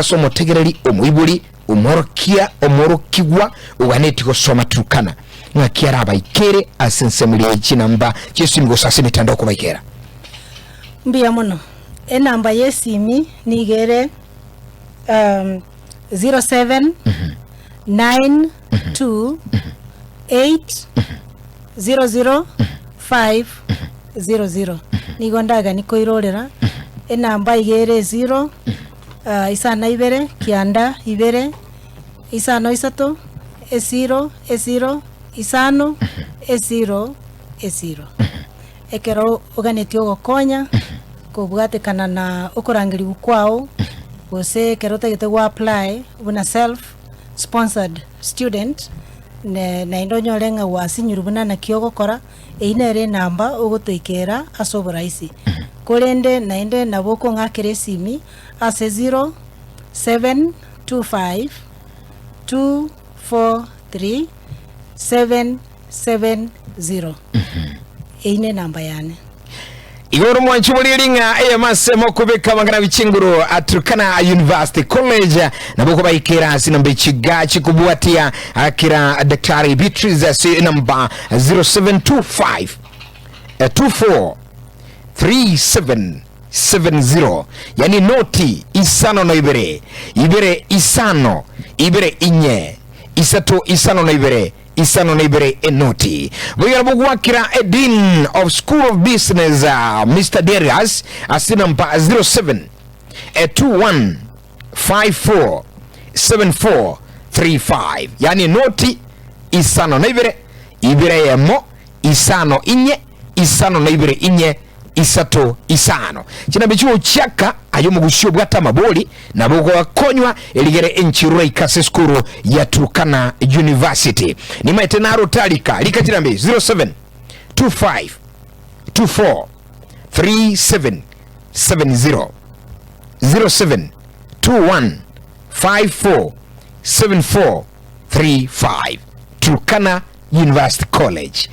somo tegereri omuibuli omorokigwa uganeti gusoma Turkana ngakiara baikere asensemuli chinamba chesimgo sase mitandao ko baikera mbia muno enamba yesimi nigere 07 92 8 00 nigondaga nikoirorera enamba igere 0 isana ibere kianda ibere isano isato esiro isano esiro ekero oganetio gokonya kubwatekana na okorangiri kwao gose kero tegete gwa apply buna self sponsored student na indonyorenga wasinyuru buna na kiogokora einere namba ogotoikera asoburaisi kolende naende naboko ngakere simi ase 0725 243 770 eine namba yane igoro mwanchu muliringa masemo kubeka mangana bichinguro at Turkana University College naboko baikera sinambe chigachi kubwatia akira Daktari Beatrice si namba 0725 24 3770 yani noti isano na ibere isano ibere inye isato isano na ibere enoti buyarabugwakira Dean of School of Business Mr. Darius asinamba 07 21 54 7435 yani noti isano na ibere yemo isano inye isano na ibere inye isato isano chinabichuo chaka ayo mugusio bwata maboli na boko wakonywa eligere enchirura ikase skuru ya Turkana University ni maetenaro talika lika chirambe 07 25 24 3770 07 21 54 7435 Turkana University College.